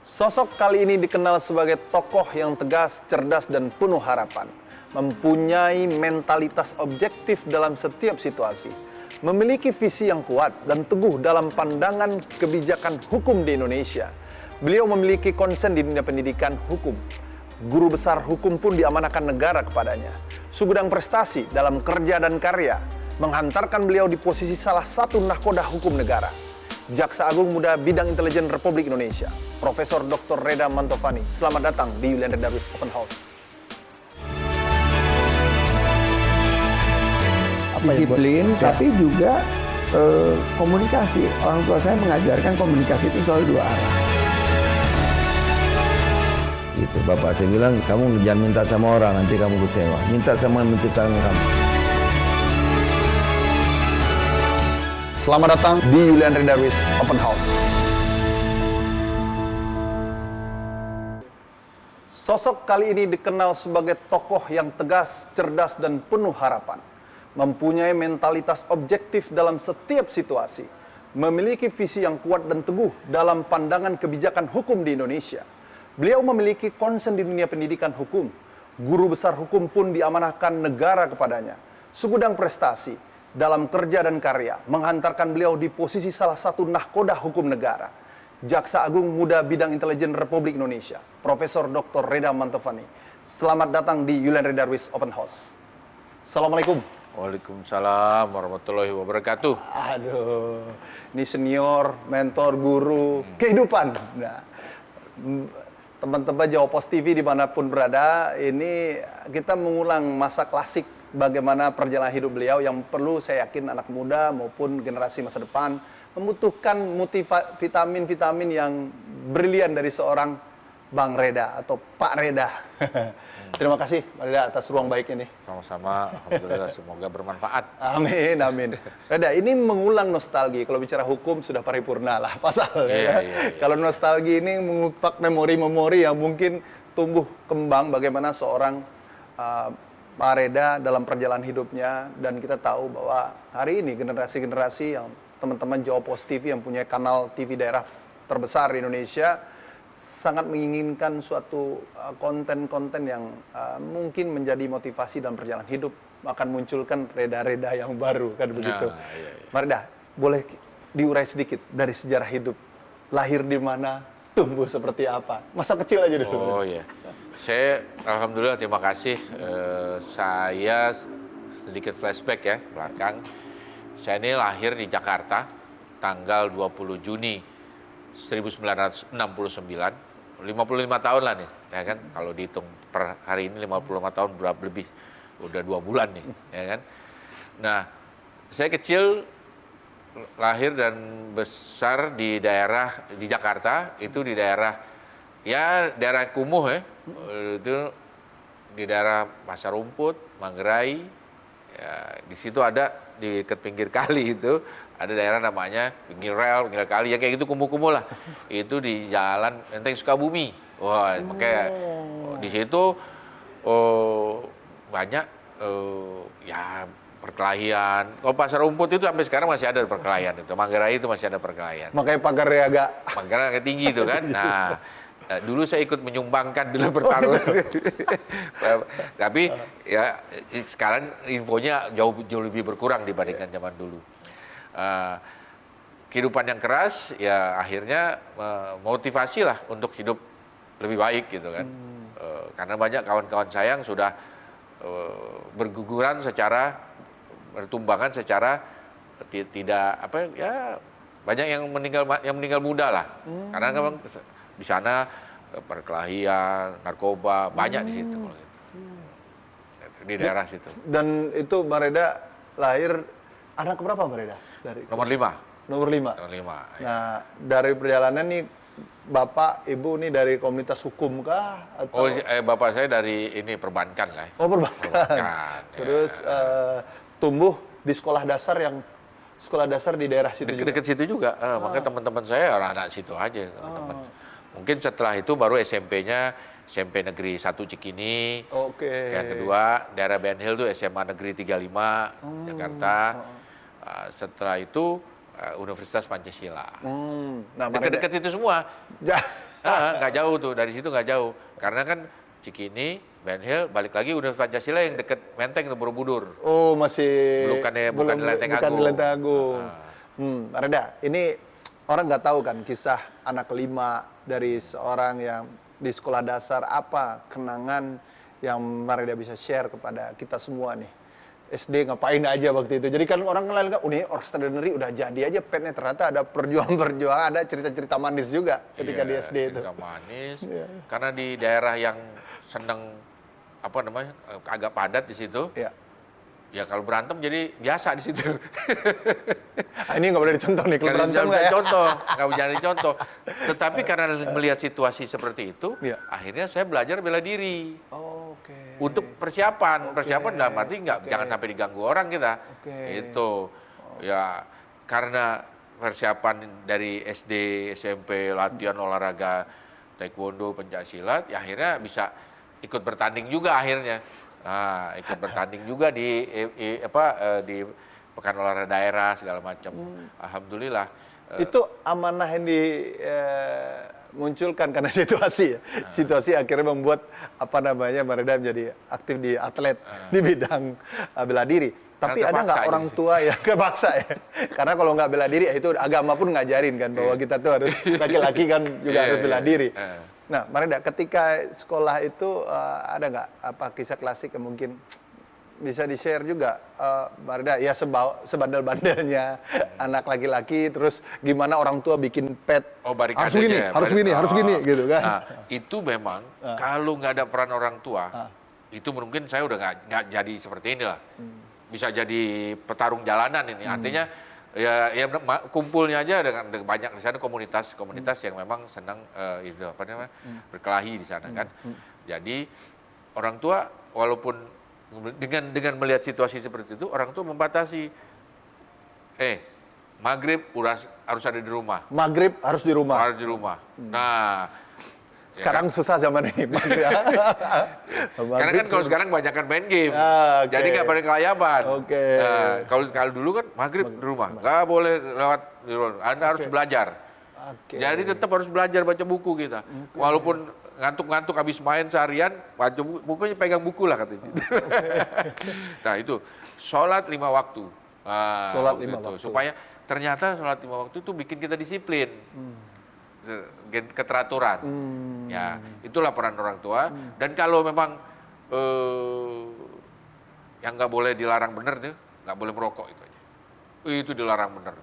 Sosok kali ini dikenal sebagai tokoh yang tegas, cerdas, dan penuh harapan. Mempunyai mentalitas objektif dalam setiap situasi. Memiliki visi yang kuat dan teguh dalam pandangan kebijakan hukum di Indonesia. Beliau memiliki konsen di dunia pendidikan hukum. Guru besar hukum pun diamanahkan negara kepadanya. Segudang prestasi dalam kerja dan karya menghantarkan beliau di posisi salah satu nahkoda hukum negara. Jaksa Agung Muda Bidang Intelijen Republik Indonesia, Profesor Dr. Reda Mantovani. Selamat datang di Yulian Reda Darwis Open House. Disiplin, tapi juga komunikasi. Orang tua saya mengajarkan komunikasi itu selalu dua arah. Gitu, bapak saya bilang, kamu jangan minta sama orang, nanti kamu kecewa. Minta sama yang menciptakan kamu. Selamat datang di Yulian Reda Darwis Open House. Sosok kali ini dikenal sebagai tokoh yang tegas, cerdas, dan penuh harapan. Mempunyai mentalitas objektif dalam setiap situasi. Memiliki visi yang kuat dan teguh dalam pandangan kebijakan hukum di Indonesia. Beliau memiliki konsen di dunia pendidikan hukum. Guru besar hukum pun diamanahkan negara kepadanya. Segudang prestasi dalam kerja dan karya menghantarkan beliau di posisi salah satu nahkoda hukum negara. Jaksa Agung Muda Bidang Intelijen Republik Indonesia, Profesor Dr. Reda Mantovani. Selamat datang di Yulian Reda Darwis Open House. Assalamualaikum. Waalaikumsalam warahmatullahi wabarakatuh. Aduh, ini senior, mentor, guru, kehidupan. Nah, teman-teman Jawa Post TV dimanapun berada, ini kita mengulang masa klasik bagaimana perjalanan hidup beliau yang perlu saya yakin anak muda maupun generasi masa depan membutuhkan vitamin-vitamin yang brilian dari seorang Bang Reda atau Pak Reda. Terima kasih Pak Reda atas ruang baik ini. Sama-sama, alhamdulillah semoga bermanfaat. Amin, amin. Reda, ini mengulang nostalgia. Kalau bicara hukum sudah paripurna lah pasal. Iya. Kalau nostalgia ini mengupak memori-memori yang mungkin tumbuh kembang bagaimana seorang Pak Reda dalam perjalanan hidupnya, dan kita tahu bahwa hari ini generasi-generasi yang teman-teman Jawa Post TV yang punya kanal TV daerah terbesar di Indonesia sangat menginginkan suatu konten-konten yang mungkin menjadi motivasi dalam perjalanan hidup, akan munculkan Reda-Reda yang baru kan begitu. Iya. Pak Reda, boleh diurai sedikit dari sejarah hidup, lahir di mana, tumbuh seperti apa, masa kecil aja dulu. Oh iya. Saya alhamdulillah terima kasih. Saya sedikit flashback ya belakang. Saya ini lahir di Jakarta tanggal 20 Juni 1969. 55 tahun lah nih, ya kan? Kalau dihitung per hari ini 55 tahun berapa lebih? Udah 2 bulan nih, ya kan? Nah, saya kecil lahir dan besar di daerah di Jakarta, itu di daerah daerah Kumuh ya. Itu di daerah Pasar Rumput, Manggarai. Ya, di situ ada di dekat pinggir kali itu ada daerah namanya pinggir rel, pinggir kali ya kayak gitu kumuh-kumuh lah. Itu di Jalan Menteng Sukabumi. Wah, makanya di situ banyak ya perkelahian. Kalau Pasar Rumput itu sampai sekarang masih ada perkelahian itu. Manggarai itu masih ada perkelahian. Makanya pagarnya agak tinggi itu kan. Nah, dulu saya ikut menyumbangkan dalam pertarungan. Tapi ya sekarang infonya jauh lebih berkurang dibandingkan zaman dulu. Kehidupan yang keras ya akhirnya motivasi lah untuk hidup lebih baik gitu kan. Karena banyak kawan-kawan saya yang sudah berguguran bertumbangan secara tidak banyak yang meninggal muda lah. Karena memang di sana perkelahian, narkoba banyak di situ di daerah situ. Dan itu Bang Reda lahir anak berapa Bang Reda? Nomor 5. Nomor 5. Nah, dari perjalanan nih Bapak, Ibu nih dari komunitas hukum kah? Atau... Bapak saya dari ini perbankan lah. Oh, perbankan. Terus tumbuh di sekolah dasar di daerah situ juga. Dekat situ juga. Makanya teman-teman saya orang-orang situ aja, teman-teman. Mungkin setelah itu baru SMP-nya SMP Negeri 1 Cikini. Oke. Yang kedua daerah Ben Hill tuh SMA Negeri 35 Jakarta. Setelah itu Universitas Pancasila. Nah, dekat-dekat itu semua. Nggak jauh tuh, dari situ nggak jauh. Karena kan Cikini, Ben Hill, balik lagi udah Pancasila yang deket Menteng, Borobudur. Oh, masih Bukan di Lenteng bukan Agung. di Lenteng Agung. Reda, ini orang nggak tahu kan kisah anak kelima dari seorang yang di sekolah dasar, apa kenangan yang Reda bisa share kepada kita semua nih. SD ngapain aja waktu itu. Jadi kan orang ngelain kan, ini Extraordinary udah jadi aja petnya, ternyata ada perjuangan-perjuangan, ada cerita-cerita manis juga ketika di SD itu. Cerita manis. Iya. Karena di daerah yang seneng apa namanya agak padat di situ. Ya. Ya kalau berantem jadi biasa di situ. Ini nggak boleh dicontoh nih, kalau berantem nggak ya? Nggak bisa dicontoh. Tetapi karena melihat situasi seperti itu, Iya. akhirnya saya belajar bela diri. Oke. Untuk persiapan dalam arti jangan sampai diganggu orang kita. Oke. Itu ya karena persiapan dari SD, SMP, latihan olahraga taekwondo, pencaksilat, ya akhirnya bisa ikut bertanding juga akhirnya. Nah, ikut bertanding juga di pekan olahraga daerah segala macam. Alhamdulillah. Itu amanah yang dimunculkan karena situasi ya. Situasi akhirnya membuat Reda menjadi aktif di atlet di bidang bela diri. Tapi Karena ada nggak terpaksa orang aja tua yang kepaksa ya? Karena kalau nggak bela diri, itu agama pun ngajarin kan bahwa kita tuh harus laki-laki kan juga harus bela diri. Nah, Reda, ketika sekolah itu ada nggak kisah klasik yang mungkin bisa di-share juga, Reda, ya sebandel-bandelnya anak laki-laki, terus gimana orang tua bikin pet, harus gini, gitu kan? Nah, itu memang kalau nggak ada peran orang tua, itu mungkin saya udah nggak jadi seperti ini lah. Bisa jadi petarung jalanan ini. Artinya ya kumpulnya aja dengan banyak di sana komunitas yang memang senang berkelahi di sana kan. Jadi orang tua walaupun dengan melihat situasi seperti itu, orang tua membatasi maghrib harus ada di rumah. Maghrib harus di rumah. Harus di rumah. Nah, sekarang susah zaman ini. Karena kan kalau sekarang kebanyakan main game, Okay. jadi nggak pada kelayaban. Okay. Kalau dulu kan maghrib di rumah, nggak boleh lewat di rumah. Anda harus belajar. Okay. Jadi tetap harus belajar baca buku kita. Walaupun ngantuk-ngantuk habis main seharian, baca bukunya pegang buku lah katanya. Nah itu sholat 5 waktu. Sholat 5 waktu. Supaya ternyata sholat 5 waktu itu bikin kita disiplin. Keteraturan. Ya, itulah peran orang tua. Dan kalau memang yang nggak boleh dilarang bener tuh, nggak boleh merokok itu aja. Itu dilarang bener.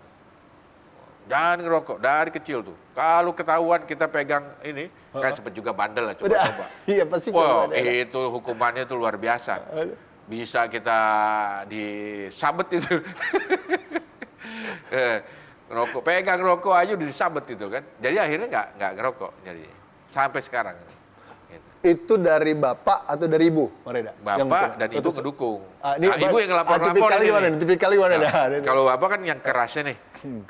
Jangan ngerokok dari kecil tuh. Kalau ketahuan kita pegang ini, kan sempat juga bandel lah coba. Iya pasti. Wow, itu hukumannya tuh luar biasa. Bisa kita disabet itu. Ngerokok, pegang rokok aja udah disabet itu kan. Jadi akhirnya nggak ngerokok. Jadi sampai sekarang. Gitu. Itu dari bapak atau dari ibu, Reda? Bapak dan ibu ngedukung. Ibu yang ngelapor-lapor ini. Tipikalnya gimana? Kalau bapak kan yang kerasnya nih.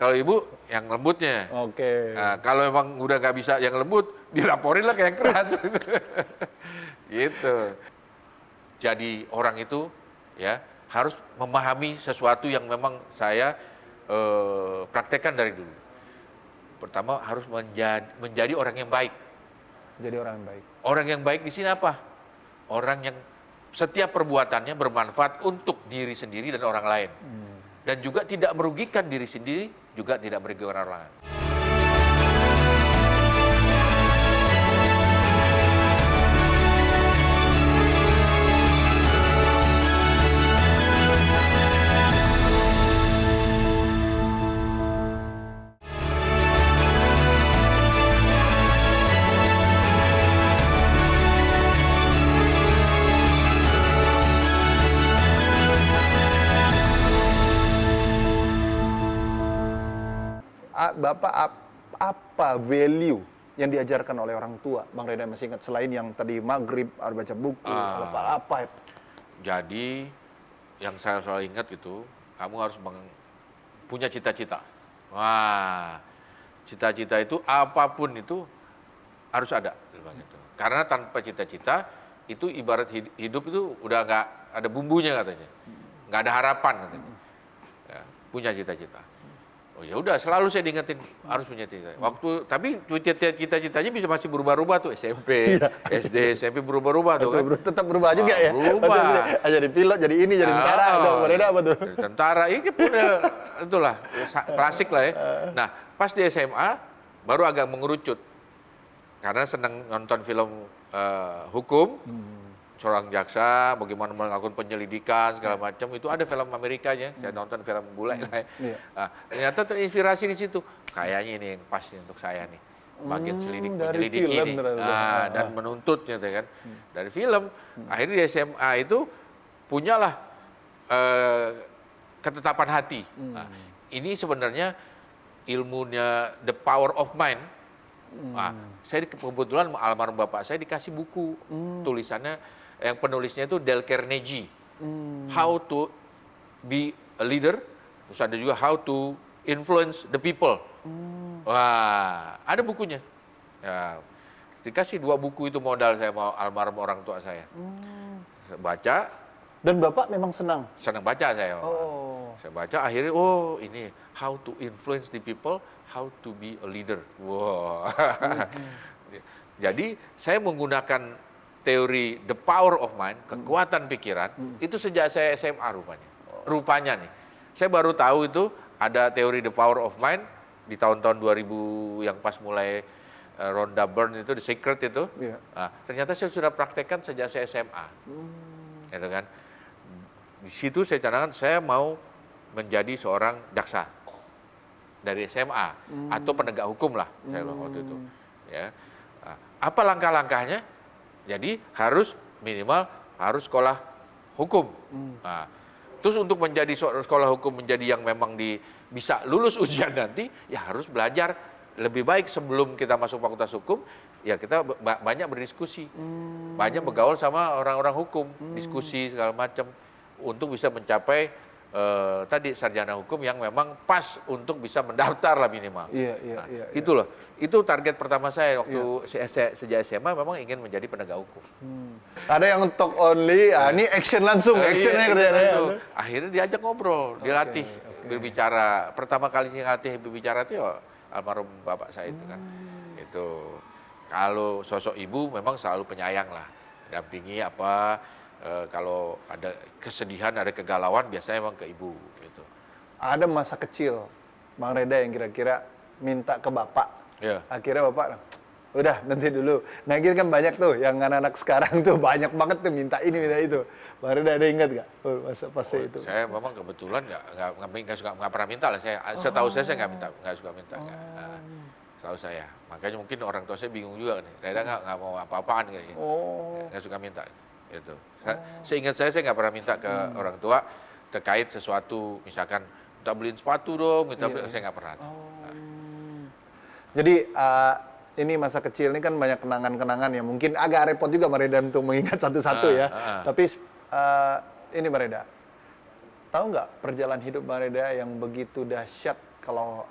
Kalau ibu yang lembutnya. Oke. Nah, kalau emang udah nggak bisa yang lembut, dilaporin lah ke yang keras. Gitu. Jadi orang itu ya harus memahami sesuatu yang memang saya praktekkan dari dulu. Pertama harus menjadi orang yang baik. Jadi orang yang baik. Orang yang baik di sini apa? Orang yang setiap perbuatannya bermanfaat untuk diri sendiri dan orang lain. Dan juga tidak merugikan diri sendiri, juga tidak merugikan orang lain. Bapak apa value yang diajarkan oleh orang tua, Bang Reda masih ingat, selain yang tadi maghrib, harus baca buku, apa? Jadi yang saya selalu ingat itu, kamu harus punya cita-cita. Wah, cita-cita itu apapun itu harus ada. Karena tanpa cita-cita itu ibarat hidup itu udah nggak ada bumbunya katanya, nggak ada harapan katanya. Ya, punya cita-cita. Oh ya udah, selalu saya diingetin harus punya cita. Tapi cita-citanya bisa masih berubah-ubah tuh, SMP, SD, SMP berubah-ubah tuh kan. Tetap berubah juga ya. Berubah. Jadi pilot, jadi ini, jadi tentara. Berbeda apa tuh? Jadi tentara, ini pun itulah klasik lah ya. Nah, pas di SMA baru agak mengerucut. Karena senang nonton film hukum, seorang jaksa, bagaimana melakukan penyelidikan segala macam, itu ada film Amerikanya, saya nonton film bule lah ya. Nah, ternyata terinspirasi di situ. Kayaknya ini yang pas nih untuk saya nih, bagian penyelidik ini, dan menuntutnya kan. Dari film, akhirnya di SMA itu punyalah ketetapan hati. Nah, ini sebenarnya ilmunya The Power of Mind. Nah, saya kebetulan almarhum bapak saya dikasih buku tulisannya, yang penulisnya itu Dale Carnegie, How to be a Leader, terus ada juga How to Influence the People. Wah, ada bukunya. Ya, dikasih 2 buku itu modal saya mau almarhum orang tua saya. Baca. Dan Bapak memang senang Baca saya. Oh. Saya baca akhirnya, oh ini How to Influence the People, How to be a Leader. Wow. Jadi saya menggunakan teori the power of mind, kekuatan pikiran, itu sejak saya SMA rupanya. Rupanya nih, saya baru tahu itu ada teori the power of mind di tahun-tahun 2000 yang pas mulai Rhonda Byrne itu, The Secret itu. Nah, ternyata saya sudah praktekkan sejak saya SMA. Gitu kan. Di situ saya cadangkan saya mau menjadi seorang jaksa dari SMA atau penegak hukum lah saya waktu itu. Ya. Nah, apa langkah-langkahnya? Jadi minimal harus sekolah hukum. Nah, terus untuk menjadi sekolah hukum menjadi yang memang bisa lulus ujian nanti, ya harus belajar lebih baik sebelum kita masuk fakultas hukum. Ya kita banyak berdiskusi, banyak bergaul sama orang-orang hukum, diskusi segala macam untuk bisa mencapai tadi sarjana hukum yang memang pas untuk bisa mendaftar lah minimal. Itu loh, itu target pertama saya waktu sejak SMA memang ingin menjadi penegak hukum. Ada yang talk only, ini action langsung, actionnya kerjanya. Akhirnya diajak ngobrol, dilatih berbicara. Pertama kali sih ngelatih berbicara itu ya almarhum bapak saya itu kan. Itu kalau sosok ibu memang selalu penyayang lah, dampingi apa. Kalau ada kesedihan, ada kegalauan, biasanya emang ke ibu. Gitu. Ada masa kecil, Bang Reda yang kira-kira minta ke Bapak. Akhirnya Bapak, udah nanti dulu. Nah ini kan banyak tuh, yang anak-anak sekarang tuh banyak banget tuh minta ini, minta itu. Bang Reda ada ingat nggak masa fase itu? Saya memang kebetulan nggak pernah minta lah. Setahu saya nggak suka minta. Setahu saya. Makanya mungkin orang tua saya bingung juga nih. Reda nggak mau apa-apaan kayaknya. Nggak suka minta. Gitu. Seingat saya nggak pernah minta ke orang tua terkait sesuatu, misalkan minta beliin sepatu dong, saya nggak pernah. Jadi ini masa kecil ini kan banyak kenangan-kenangan ya, mungkin agak repot juga Bang Reda untuk mengingat satu-satu ya. Tapi ini Bang Reda, tahu nggak perjalanan hidup Bang Reda yang begitu dahsyat? Kalau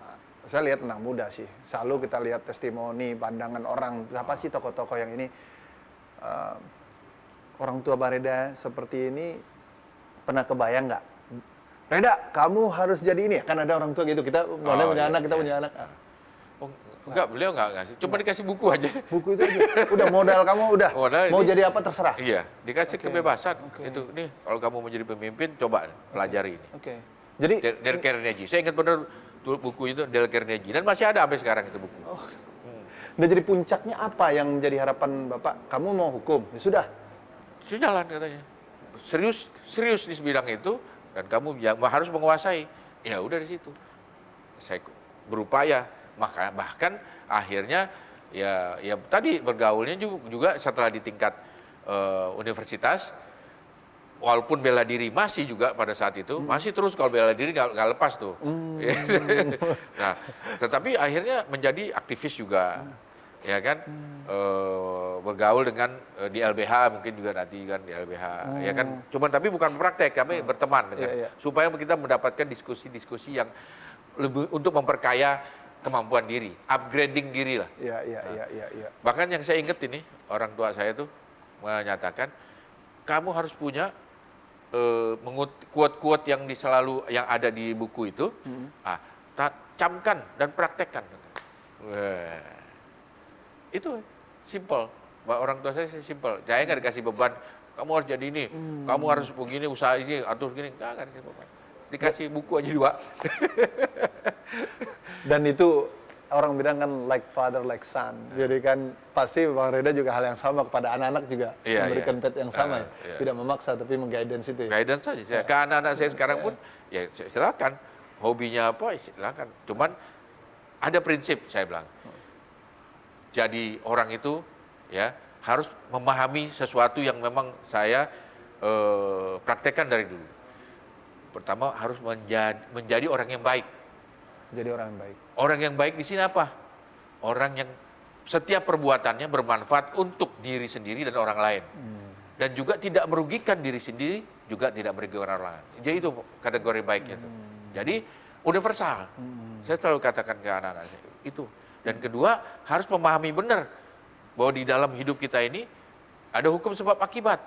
saya lihat anak muda sih, selalu kita lihat testimoni, pandangan orang, siapa sih tokoh-tokoh yang ini. Orang tua Bang Reda seperti ini, pernah kebayang nggak? Reda, kamu harus jadi ini ya? Kan ada orang tua gitu, kita punya anak, kita punya anak. Enggak, beliau enggak. Cuma dikasih buku aja. Buku itu aja? Udah modal kamu udah? Mau jadi apa terserah? Iya, dikasih kebebasan. Itu, nih kalau kamu mau jadi pemimpin, coba pelajari ini. Jadi, Dale Carnegie, saya ingat benar buku itu Dale Carnegie. Dan masih ada sampai sekarang itu buku. Udah jadi puncaknya apa yang menjadi harapan Bapak? Kamu mau hukum? Ya sudah. Sudah jalan katanya. Serius di bidang itu dan kamu harus menguasai. Ya udah di situ. Saya berupaya, bahkan akhirnya ya tadi bergaulnya juga setelah di tingkat universitas, walaupun bela diri masih juga pada saat itu, masih terus kalau bela diri nggak lepas tuh. Nah, tetapi akhirnya menjadi aktivis juga. Ya kan, bergaul dengan di LBH mungkin juga nanti kan di LBH, ya kan, cuman tapi bukan praktek, kami berteman dengan, supaya kita mendapatkan diskusi-diskusi yang lebih untuk memperkaya kemampuan diri, upgrading diri lah. Bahkan yang saya ingat ini, orang tua saya tuh menyatakan, kamu harus punya quote-quote yang ada di buku itu, camkan dan praktekkan. Wah. Itu simple. Orang tua saya simple. Saya nggak dikasih beban, kamu harus jadi ini, kamu harus begini, usaha ini, atur gini. Nggak dikasih beban. Dikasih buku aja 2. Dan itu orang bilang kan like father like son. Jadi kan pasti Bang Reda juga hal yang sama kepada anak-anak juga memberikan pet yang sama. Tidak memaksa tapi mengguidance itu. Guidance saja. Ke anak-anak saya sekarang pun ya silakan. Hobinya apa silakan. Cuman ada prinsip saya bilang. Jadi orang itu ya harus memahami sesuatu yang memang saya praktekkan dari dulu. Pertama harus menjadi orang yang baik. Jadi orang yang baik. Orang yang baik di sini apa? Orang yang setiap perbuatannya bermanfaat untuk diri sendiri dan orang lain. Dan juga tidak merugikan diri sendiri, juga tidak merugikan orang lain. Jadi itu kategori baiknya itu. Jadi universal. Saya selalu katakan ke anak-anak saya, itu. Dan kedua, harus memahami benar bahwa di dalam hidup kita ini ada hukum sebab akibat.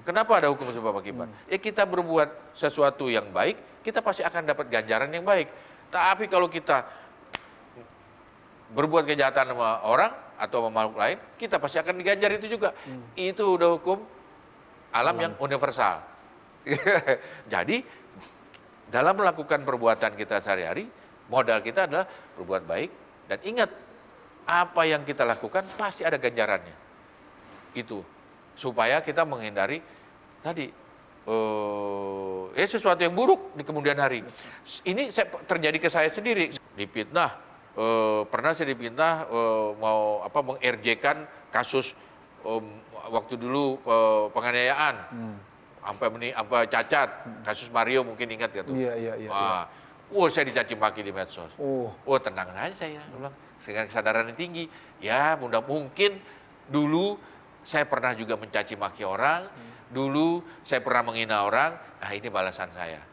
Kenapa ada hukum sebab akibat? Ya kita berbuat sesuatu yang baik, kita pasti akan dapat ganjaran yang baik. Tapi kalau kita berbuat kejahatan sama orang atau sama makhluk lain, kita pasti akan diganjar itu juga. Itu udah hukum alam yang universal. Jadi dalam melakukan perbuatan kita sehari-hari, modal kita adalah berbuat baik. Dan ingat, apa yang kita lakukan pasti ada ganjarannya. Itu. Supaya kita menghindari tadi, sesuatu yang buruk di kemudian hari. Ini terjadi ke saya sendiri. Dipitnah, pernah saya dipitnah mau meng-RJ-kan kasus waktu dulu penganiayaan. Sampai cacat. Kasus Mario mungkin ingat ya tuh. Iya. Saya dicaci maki di medsos. Tenang saja saya bilang. Dengan kesadaran yang tinggi. Ya, mudah mungkin dulu saya pernah juga mencaci maki orang. Dulu saya pernah menghina orang. Nah, ini balasan saya.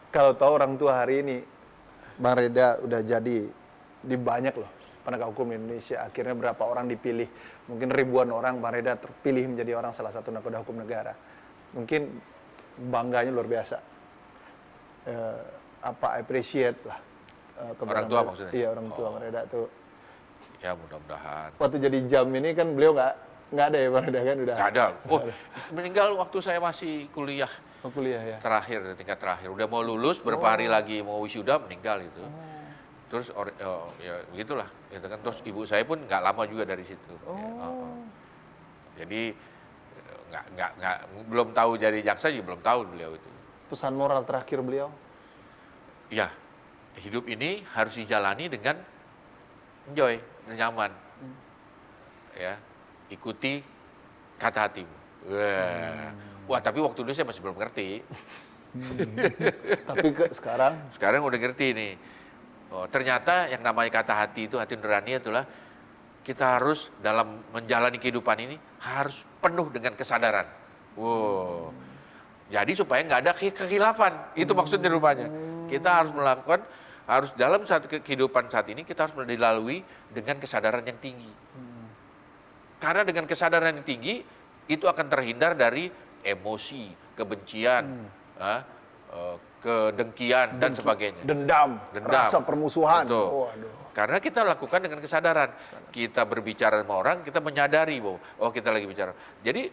Kalau tahu orang tua hari ini, Bang Reda udah jadi di banyak loh penegak hukum Indonesia. Akhirnya berapa orang dipilih, mungkin ribuan orang Bang Reda terpilih menjadi orang salah satu nakoda hukum negara. Mungkin bangganya luar biasa. Appreciate lah. Orang tua maksudnya? Iya, orang tua Bang Reda tuh. Ya mudah-mudahan. Waktu jadi jam ini kan beliau nggak ada ya Bang Reda kan? Udah. Nggak ada. Meninggal waktu saya masih kuliah. Kuliah ya. Tingkat terakhir. Udah mau lulus, berapa hari lagi mau wisuda, meninggal itu. Terus ya begitulah. Gitu kan. Terus ibu saya pun nggak lama juga dari situ. Jadi belum tahu jadi jaksa juga belum tahu beliau itu. Pesan moral terakhir beliau? Ya, hidup ini harus dijalani dengan enjoy, nyaman. Ya, ikuti kata hatimu. Wah, tapi waktu itu saya masih belum ngerti. Tapi sekarang? Sekarang udah ngerti nih. Ternyata yang namanya kata hati itu, hati nurani itulah kita harus dalam menjalani kehidupan ini harus penuh dengan kesadaran. Jadi supaya nggak ada kekhilafan. Itu maksudnya rupanya. Kita harus melakukan, harus dalam kehidupan saat ini kita harus dilalui dengan kesadaran yang tinggi. Karena dengan kesadaran yang tinggi itu akan terhindar dari emosi, kebencian, kedengkian dan sebagainya. Dendam, rasa permusuhan. Karena kita lakukan dengan kesadaran. Kita berbicara sama orang, kita menyadari bahwa kita lagi bicara. Jadi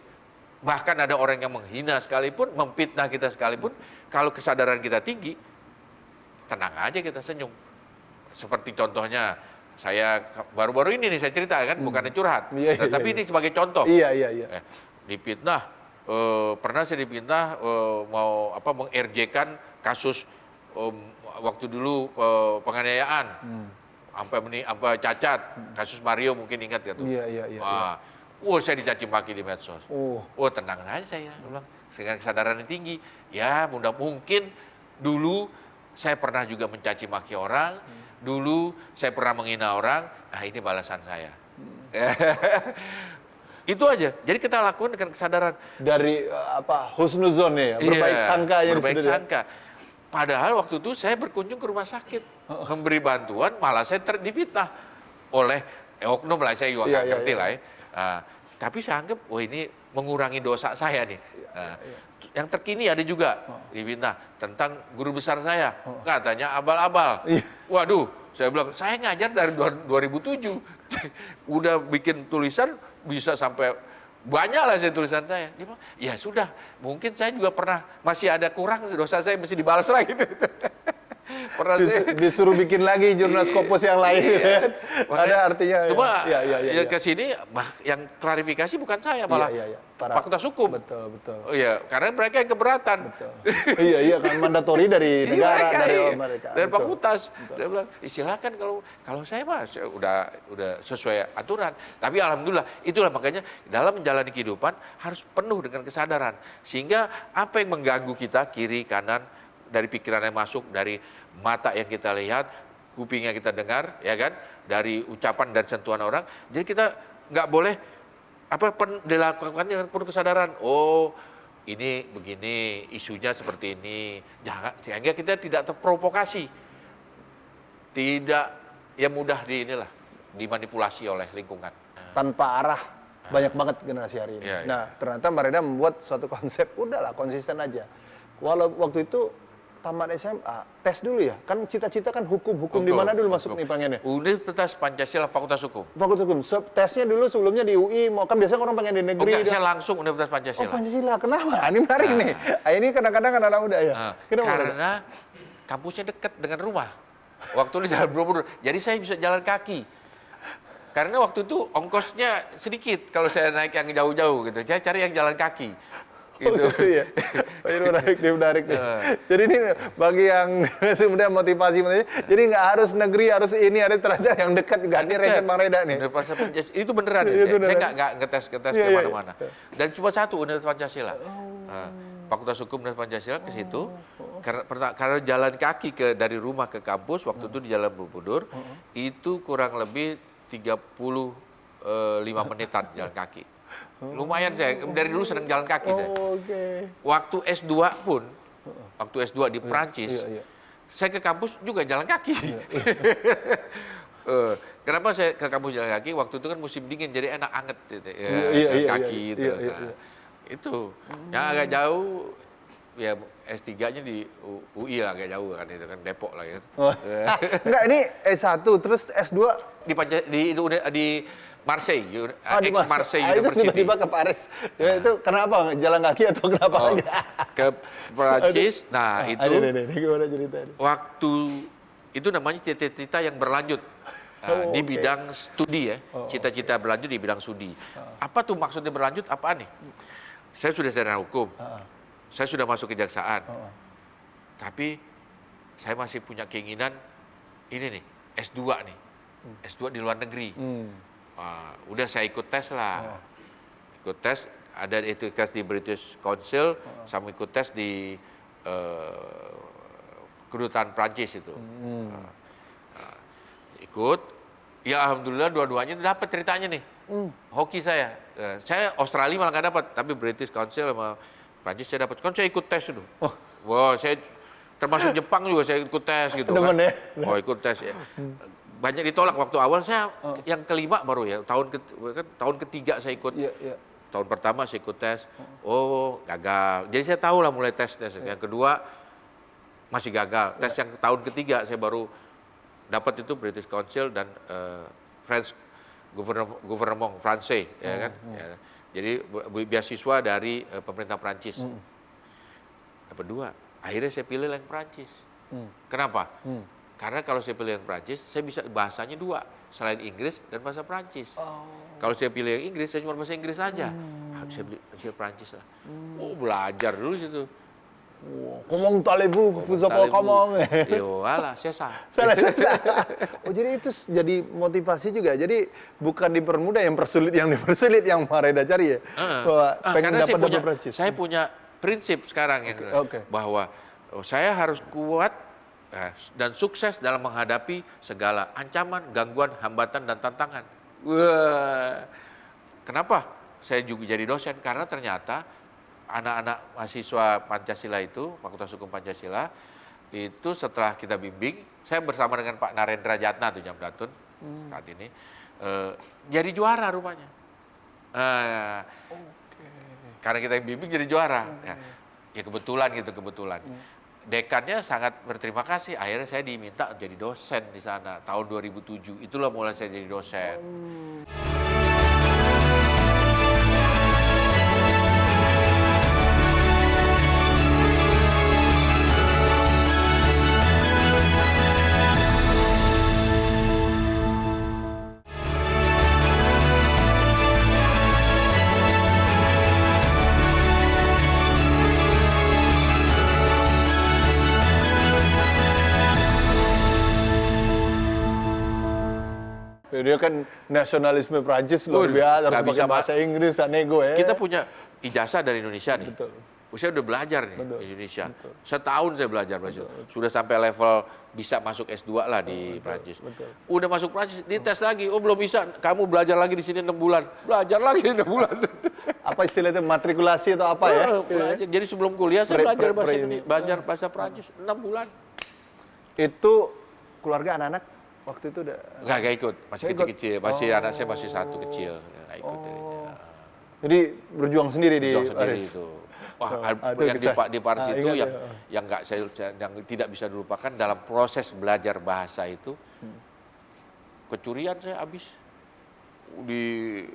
bahkan ada orang yang menghina sekalipun, memfitnah kita sekalipun, kalau kesadaran kita tinggi, tenang aja kita senyum. Seperti contohnya, saya baru-baru ini nih saya cerita kan, bukannya curhat, tapi ini sebagai contoh. Iya. Dipitnah, pernah saya dipitnah mau meng-RJ-kan kasus waktu dulu penganiayaan, sampai cacat, kasus Mario mungkin ingat ya tuh. Iya. Saya dicaci maki di medsos. Tenang aja saya bilang, dengan kesadaran yang tinggi. Ya, mudah mungkin dulu saya pernah juga mencaci maki orang. dulu saya pernah menghina orang, nah ini balasan saya. Itu aja. Jadi kita lakukan dengan kesadaran. Dari husnuzon ya, berbaik sangka ya. Berbaik sangka. Padahal waktu itu saya berkunjung ke rumah sakit, memberi bantuan, malah saya difitnah oleh oknum lah, saya juga nggak ngerti lah ya. Tapi saya anggap, wah ini mengurangi dosa saya nih. Yang terkini ada juga difitnah tentang guru besar saya, katanya abal-abal. Waduh, saya bilang, saya ngajar dari 2007, udah bikin tulisan bisa sampai banyak lah saya tulisan saya. Dia bilang, ya sudah, mungkin saya juga pernah masih ada kurang dosa saya mesti dibalas lagi. Pernah disuruh bikin lagi jurnal Scopus yang lain. Ada artinya. Cuma ke sini yang klarifikasi bukan saya, malah Fakultas Hukum. Betul. Oh iya, karena mereka yang keberatan. Iya kan mandatori dari negara, dari mereka. Dari fakultas. Dia bilang, silakan kalau saya mah udah sesuai aturan. Tapi alhamdulillah, itulah makanya dalam menjalani kehidupan harus penuh dengan kesadaran. Sehingga apa yang mengganggu kita kiri kanan, dari pikiran yang masuk, dari mata yang kita lihat, kuping yang kita dengar, ya kan, dari ucapan dan sentuhan orang. Jadi kita nggak boleh dilakukan dengan penuh kesadaran. Oh, ini begini, isunya seperti ini. Jangan, sehingga kita tidak terprovokasi, tidak mudah dimanipulasi oleh lingkungan. Tanpa arah. Banyak banget generasi hari ini. Nah, ternyata Mbak Reda membuat suatu konsep, udahlah konsisten aja. Walau waktu itu tamat SMA, tes dulu ya. Kan cita-cita kan hukum di mana dulu masuk nih pengennya? Universitas Pancasila Fakultas Hukum. Fakultas Hukum. Tesnya dulu sebelumnya di UI, kan biasanya orang pengen di negeri. Saya langsung Universitas Pancasila. Oh, Pancasila. Kenapa? Ini menarik nih. Ini kadang-kadang anak muda ya. Karena kampusnya dekat dengan rumah. Waktu di Jalan Borobudur. Jadi saya bisa jalan kaki. Karena waktu itu ongkosnya sedikit kalau saya naik yang jauh-jauh gitu. Saya cari yang jalan kaki. Gitu. Oh, gitu ya. Ini menarik nih. Jadi ini bagi yang sebenarnya motivasi. Jadi nggak harus negeri, harus ini, ada ternyata yang dekat juga. Ini riset Bang Reda nih. Universitas Pancasila itu beneran. Saya nggak ngetes kemana-mana. Dan cuma satu Universitas Pancasila. Fakultas Hukum Universitas Pancasila ke situ. Karena jalan kaki dari rumah ke kampus waktu itu di Jalan Borobudur itu kurang lebih 35 menitan jalan kaki. Lumayan saya, dari dulu senang jalan kaki saya. Waktu S2 pun, waktu S2 di Perancis, saya ke kampus juga jalan kaki. Kenapa saya ke kampus jalan kaki? Waktu itu kan musim dingin, jadi enak anget gitu, jalan kaki itu. Itu, yang agak jauh, ya S3-nya di UI lah, agak jauh kan, itu kan Depok lah ya. Enggak, ini S1, terus S2 di Marseille, Marseille University. Itu tiba-tiba ke Paris. Itu kenapa? Jalan kaki atau kenapa? Ke Perancis. Nah, itu gimana ceritanya? Waktu itu namanya cita-cita yang berlanjut. Di bidang studi ya. Cita-cita berlanjut di bidang studi. Apa tuh maksudnya berlanjut? Apaan nih? Saya sudah sarjana hukum. Saya sudah masuk kejaksaan. Tapi saya masih punya keinginan ini nih, S2 nih. S2 di luar negeri. Udah saya ikut tes lah. Ikut tes, ada itu tes di British Council, sama ikut tes di kedutaan Prancis itu. Ikut, ya alhamdulillah dua-duanya dapat ceritanya nih. Hoki saya Australia malah nggak dapat, tapi British Council sama Prancis saya dapat. Kan saya ikut tes itu. Wah, saya termasuk Jepang juga saya ikut tes gitu kan. Oh, ikut tes ya. Banyak ditolak waktu awal saya yang kelima baru ya, tahun ketiga saya ikut. Tahun pertama saya ikut tes, gagal. Jadi saya tahu lah mulai tes. Yang kedua masih gagal. Tes yang tahun ketiga saya baru dapat itu British Council dan French Gouvernement Français, ya kan. Ya. Jadi beasiswa dari pemerintah Prancis. Dapat 2. Akhirnya saya pilih yang Prancis. Kenapa? Karena kalau saya pilih yang Prancis, saya bisa bahasanya 2, selain Inggris dan bahasa Prancis. Kalau saya pilih yang Inggris, saya cuma bahasa Inggris saja. Saya pilih Prancis lah. Belajar dulu situ. Comment allez-vous? Vous appelez comment? Yo, alah, sesa. Jadi itu jadi motivasi juga. Jadi bukan dipermudah, yang dipersulit yang Mbak Reda cari ya. Bahwa pengen dapat Prancis. Saya punya prinsip sekarang yang bahwa saya harus kuat. dan sukses dalam menghadapi segala ancaman, gangguan, hambatan, dan tantangan. Wah, kenapa saya juga jadi dosen? Karena ternyata anak-anak mahasiswa Pancasila itu, Fakultas Hukum Pancasila, itu setelah kita bimbing, saya bersama dengan Pak Narendra Jatna tuh Jamdatun saat ini, jadi juara rupanya. Karena kita yang bimbing jadi juara. Ya kebetulan gitu, kebetulan. Dekannya sangat berterima kasih, akhirnya saya diminta jadi dosen di sana tahun 2007. Itulah mulai saya jadi dosen. Dia kan nasionalisme Prancis luar biasa, harus nggak bisa, pakai bahasa Inggris, nego ya. Kita punya ijazah dari Indonesia nih. Betul. Saya udah belajar nih Betul. di Indonesia. Betul. Setahun saya belajar bahasa Indonesia. Sudah sampai level bisa masuk S2 lah di Prancis. betul. Udah masuk Prancis, dites lagi. Oh belum bisa, kamu belajar lagi di sini 6 bulan. Belajar lagi 6 bulan. Apa istilahnya matrikulasi atau apa ya? Belajar. Jadi sebelum kuliah saya belajar bahasa Indonesia, belajar bahasa Prancis 6 bulan. Itu keluarga anak-anak waktu itu udah Nggak ikut, masih Saya ikut. kecil-kecil. Masih anak saya masih satu kecil, nggak ikut. Jadi berjuang sendiri di Juang sendiri Paris. itu. Wah, itu yang kisah. di Paris itu Ingat yang nggak yang tidak bisa dilupakan dalam proses belajar bahasa itu, kecurian saya habis di.